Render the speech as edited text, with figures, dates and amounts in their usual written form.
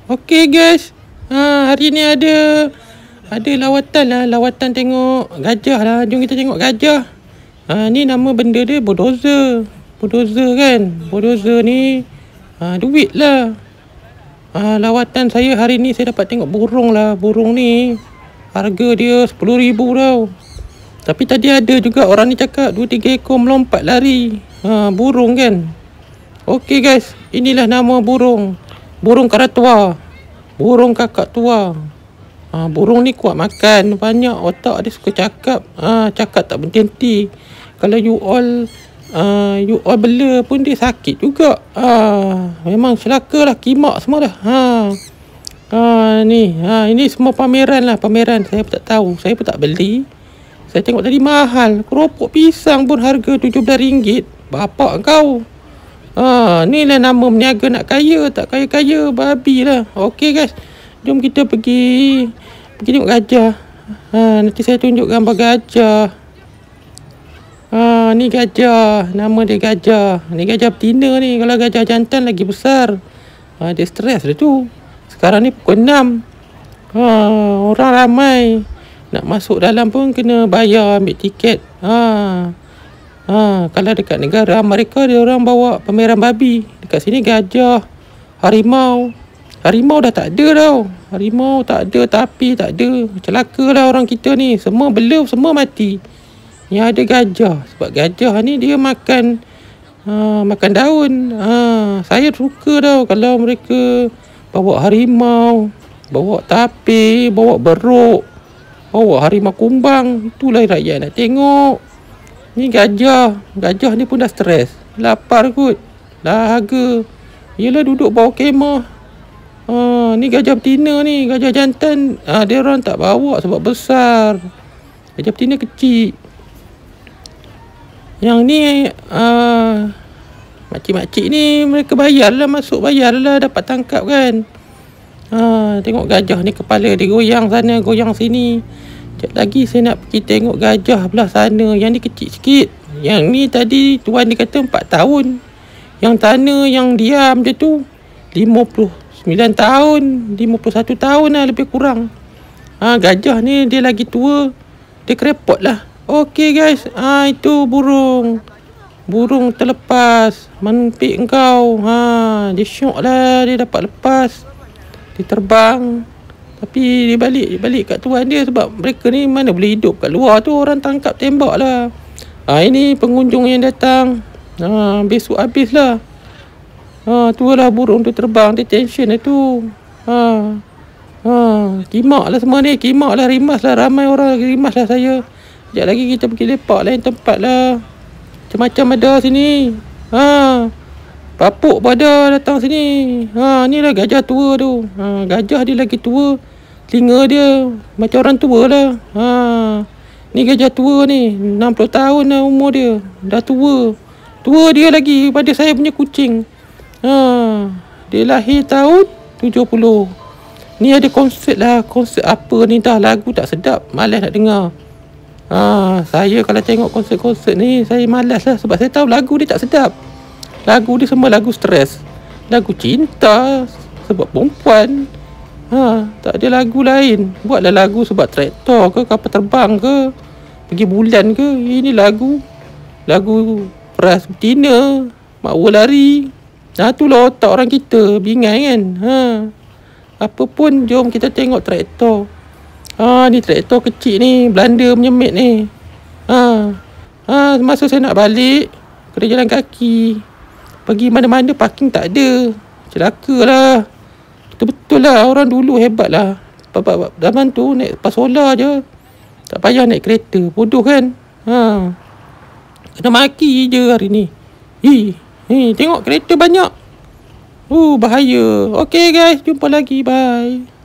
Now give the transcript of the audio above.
Okey guys. Hari ni ada lawatan lah. Lawatan tengok gajah lah. Jom kita tengok gajah. Ni nama benda dia bulldozer. Bulldozer kan. Bulldozer ni duit lah. Lawatan saya hari ni saya dapat tengok burung lah. Burung ni harga dia 10,000 tau. Tapi tadi ada juga orang ni cakap 2-3 ekor melompat lari. Burung kan. Okey guys, inilah nama burung. Burung karatua. Burung kakak tua. Burung ni kuat makan. Banyak otak dia, suka cakap. Cakap tak berhenti. Kalau you all bela pun dia sakit juga. Memang celaka lah. Kimak semua dah. Ini semua pameran lah. Pameran saya pun tak tahu. Saya pun tak beli. Saya tengok tadi mahal. Keropok pisang pun harga RM17. Bapak kau. Ni lah nama meniaga nak kaya. Tak kaya-kaya, babi lah. Okey guys, jom kita pergi tengok gajah. Nanti saya tunjuk gambar gajah. Ni gajah. Nama dia gajah. Ni gajah betina ni. Kalau gajah jantan lagi besar. Dia stres dah tu. Sekarang ni pukul 6. Orang ramai. Nak masuk dalam pun kena bayar, ambil tiket. Kalau dekat negara Amerika, dia orang bawa pameran babi. Dekat sini gajah, harimau. Harimau dah tak ada tau. Harimau tak ada, tapi tak ada. Celaka lah orang kita ni. Semua bela, semua mati. Yang ada gajah. Sebab gajah ni dia makan daun. Saya suka tau kalau mereka bawa harimau, bawa tapir, bawa beruk, bawa harimau kumbang. Itulah rakyat nak tengok. Ni gajah. Gajah ni pun dah stres. Lapar kot. Dahaga. Yelah duduk bawah kemah. Ni gajah betina ni. Gajah jantan. Dia orang tak bawa sebab besar. Gajah betina kecil. Yang ni makcik-makcik ni mereka bayar lah. Masuk bayar lah. Dapat tangkap kan. Tengok gajah ni. Kepala dia goyang sana, goyang sini. Sekejap lagi saya nak pergi tengok gajah belah sana. Yang ni kecil sikit. Yang ni tadi tuan dia kata 4 tahun. Yang tanah yang diam je tu 59 tahun, 51 tahun lah lebih kurang. Gajah ni dia lagi tua. Dia kerepot lah. Okey guys. Itu burung. Burung terlepas. Menepik engkau. Dia syok lah. Dia dapat lepas. Dia terbang. Tapi dia balik kat tuan dia. Sebab mereka ni mana boleh hidup kat luar tu. Orang tangkap tembak lah. Ini pengunjung yang datang. Besok habis lah. Tu lah burung tu terbang. Dia tension lah tu. Kimak lah semua ni. Kimak lah, rimas lah. Ramai orang rimas lah saya. Sekejap lagi kita pergi lepak lain tempat lah. Macam-macam ada sini. Papuk pun ada datang sini. Ni lah gajah tua tu. Gajah dia lagi tua. Telinga dia macam orang tua lah. Ni gajah tua ni. 60 tahun lah umur dia. Dah tua. Tua dia lagi pada saya punya kucing. Dia lahir tahun 70. Ni ada konsert lah. Konsert apa ni dah. Lagu tak sedap. Malas nak dengar. Saya kalau tengok konsert-konsert ni, saya malas lah. Sebab saya tahu lagu dia tak sedap. Lagu dia semua lagu stres. Lagu cinta. Sebab perempuan. Tak ada lagu lain. Buatlah lagu sebab traktor ke, kapal terbang ke, pergi bulan ke. Ini lagu peras betina, makwa lari. Itulah otak orang kita. Bingai kan. Apa pun jom kita tengok traktor. Ni traktor kecil ni. Belanda punya mate ni. Masa saya nak balik kena jalan kaki. Pergi mana-mana parking tak ada. Celaka lah. Betul-betul lah. Orang dulu hebat lah. Zaman tu naik pasola je. Tak payah naik kereta. Bodoh kan. Kena maki je hari ni. Tengok kereta banyak. Bahaya. Okay guys. Jumpa lagi. Bye.